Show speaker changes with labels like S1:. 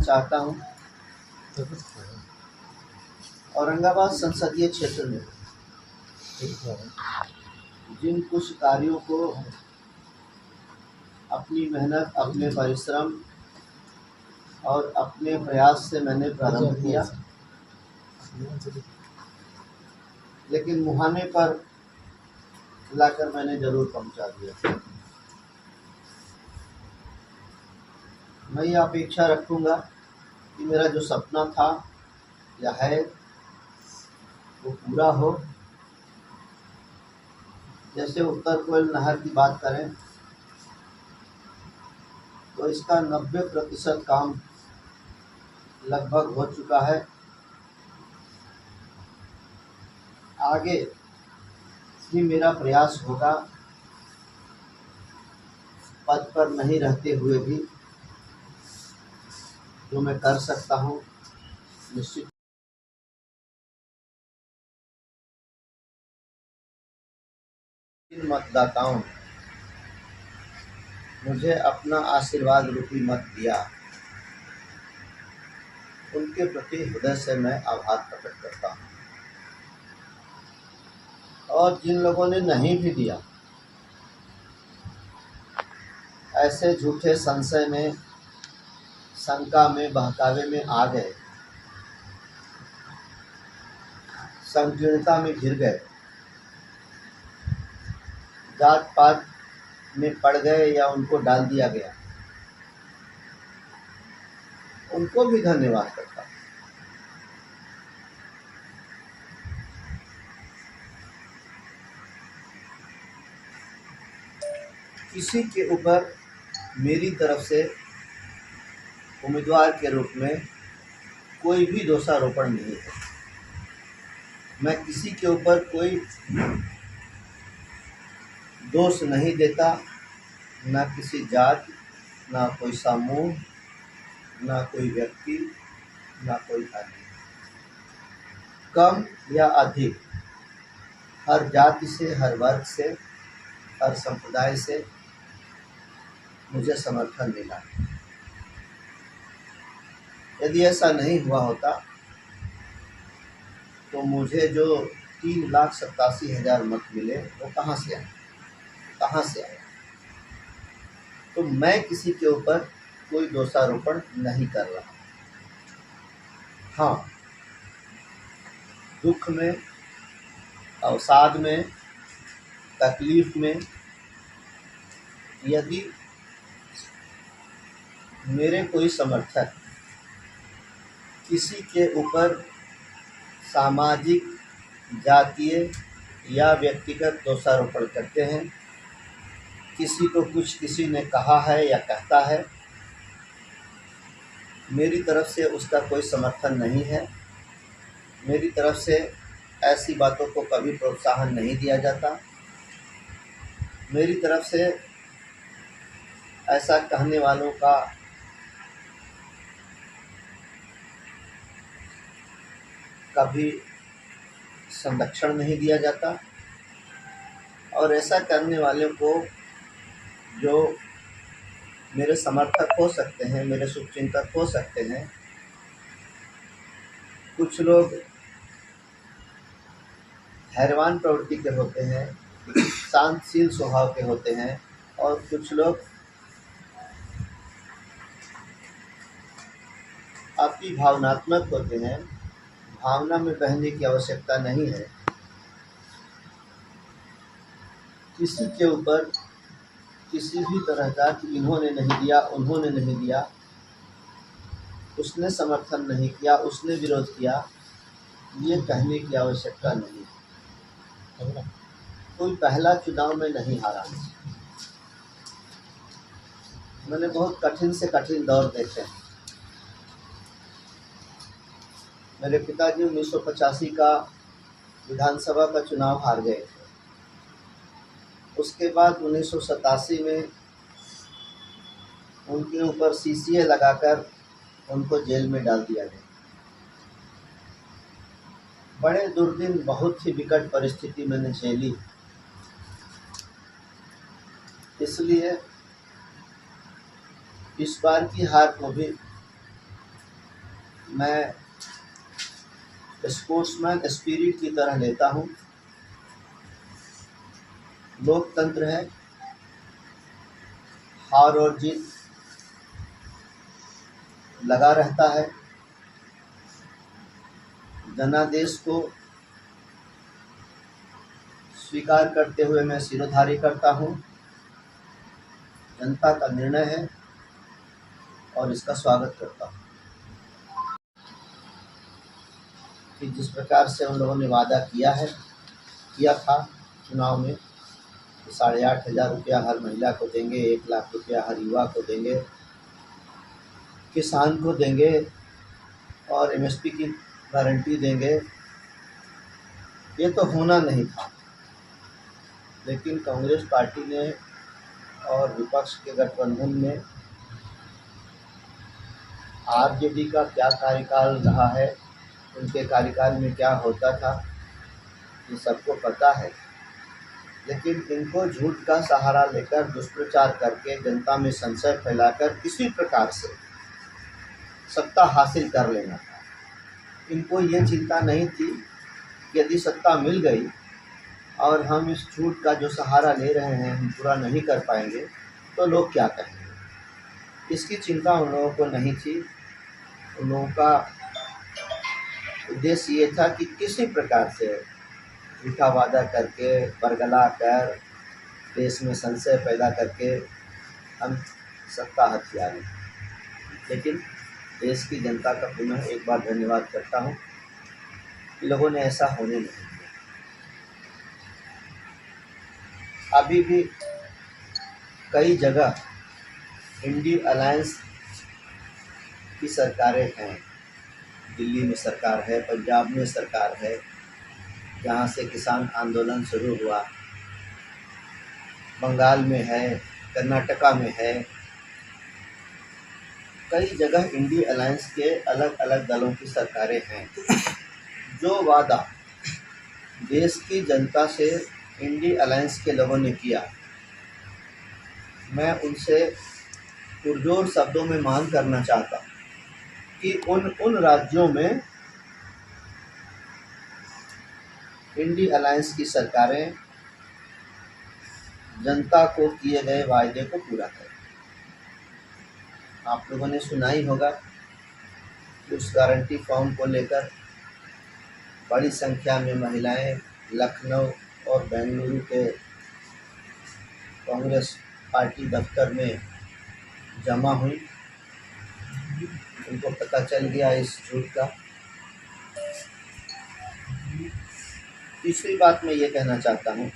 S1: चाहता हूँ औरंगाबाद संसदीय क्षेत्र में जिन कुछ कार्यों को अपनी मेहनत, अपने परिश्रम और अपने प्रयास से मैंने प्रारंभ किया, लेकिन मुहाने पर लाकर मैंने ज़रूर पहुंचा दिया। मैं ये अपेक्षा रखूँगा कि मेरा जो सपना था या है वो पूरा हो। जैसे उत्तर कोयल नहर की बात करें तो इसका 90% काम लगभग हो चुका है। आगे भी मेरा प्रयास होगा, पद पर नहीं रहते हुए भी जो मैं कर सकता हूँ निश्चित। इन मतदाताओं ने मुझे अपना आशीर्वाद रूपी मत दिया, उनके प्रति हृदय से मैं आभार प्रकट करता हूँ। और जिन लोगों ने नहीं भी दिया, ऐसे झूठे संशय में, शंका में, बहकावे में आ गए, संकीर्णता में घिर गए, जात पात में पड़ गए या उनको डाल दिया गया, उनको भी धन्यवाद करता हूँ। किसी के ऊपर मेरी तरफ से उम्मीदवार के रूप में कोई भी दोषारोपण नहीं है। मैं किसी के ऊपर कोई दोष नहीं देता, ना किसी जात, ना कोई समूह, ना कोई व्यक्ति, ना कोई आदमी। कम या अधिक हर जाति से, हर वर्ग से, हर संप्रदाय से मुझे समर्थन मिला। यदि ऐसा नहीं हुआ होता तो मुझे जो 3,87,000 मत मिले वो कहाँ से आए? तो मैं किसी के ऊपर कोई दोषारोपण नहीं कर रहा। हाँ, दुख में, अवसाद में, तकलीफ में यदि मेरे कोई समर्थक किसी के ऊपर सामाजिक, जातीय या व्यक्तिगत दोषारोपण करते हैं, किसी को कुछ किसी ने कहा है या कहता है, मेरी तरफ से उसका कोई समर्थन नहीं है। मेरी तरफ से ऐसी बातों को कभी प्रोत्साहन नहीं दिया जाता। मेरी तरफ से ऐसा कहने वालों का कभी संरक्षण नहीं दिया जाता। और ऐसा करने वालों को, जो मेरे समर्थक हो सकते हैं, मेरे शुभचिंतक हो सकते हैं, कुछ लोग धैर्यवान प्रवृत्ति के होते हैं, शांतशील स्वभाव के होते हैं, और कुछ लोग अति भावनात्मक होते हैं। भावना में बहने की आवश्यकता नहीं है। किसी के ऊपर किसी भी तरह का कि इन्होंने नहीं दिया, उन्होंने नहीं दिया, उसने समर्थन नहीं किया, उसने विरोध किया, ये कहने की आवश्यकता नहीं है। कोई पहला चुनाव में नहीं हारा। मैंने बहुत कठिन से कठिन दौर देखे हैं। मेरे पिताजी 1985 का विधानसभा का चुनाव हार गए थे। उसके बाद 1987 में उनके ऊपर सीसीए लगाकर उनको जेल में डाल दिया गया। बड़े दुर्दिन, बहुत ही विकट परिस्थिति मैंने झेली। इसलिए इस बार की हार को भी मैं स्पोर्ट्समैन स्पिरिट की तरह लेता हूँ। लोकतंत्र है, हार और जीत लगा रहता है। जनादेश को स्वीकार करते हुए मैं सिरोधार्य करता हूँ। जनता का निर्णय है और इसका स्वागत करता हूँ कि जिस प्रकार से उन लोगों ने वादा किया था चुनाव में कि 8,500 रुपया हर महिला को देंगे, 1 लाख रुपया हर युवा को देंगे, किसान को देंगे और एमएसपी की गारंटी देंगे, ये तो होना नहीं था। लेकिन कांग्रेस पार्टी ने और विपक्ष के गठबंधन में आरजेडी का क्या कार्यकाल रहा है, उनके कार्यकाल में क्या होता था, ये सबको पता है। लेकिन इनको झूठ का सहारा लेकर दुष्प्रचार करके जनता में संशय फैलाकर किसी प्रकार से सत्ता हासिल कर लेना था। इनको ये चिंता नहीं थी कि यदि सत्ता मिल गई और हम इस झूठ का जो सहारा ले रहे हैं हम पूरा नहीं कर पाएंगे तो लोग क्या कहेंगे। इसकी चिंता उन लोगों को नहीं थी। उन लोगों का उद्देश्य ये था कि किसी प्रकार से झूठा वादा करके बरगला कर देश में संशय पैदा करके हम सत्ता हथिया लें। लेकिन देश की जनता का पुनः एक बार धन्यवाद करता हूँ कि लोगों ने ऐसा होने नहीं दिया। अभी भी कई जगह इंडी अलायंस की सरकारें हैं। दिल्ली में सरकार है, पंजाब में सरकार है, जहाँ से किसान आंदोलन शुरू हुआ, बंगाल में है, कर्नाटका में है। कई जगह इंडी अलायंस के अलग अलग दलों की सरकारें हैं। जो वादा देश की जनता से इंडी अलायंस के लोगों ने किया, मैं उनसे पुरजोर शब्दों में मांग करना चाहता हूँ कि उन राज्यों में इंडी अलायंस की सरकारें जनता को किए गए वायदे को पूरा करें। आप लोगों ने सुना ही होगा कि उस गारंटी फॉर्म को लेकर बड़ी संख्या में महिलाएं लखनऊ और बेंगलुरु के कांग्रेस पार्टी दफ्तर में जमा हुई। उनको पता चल गया इस झूठ का। तीसरी बात मैं ये कहना चाहता हूँ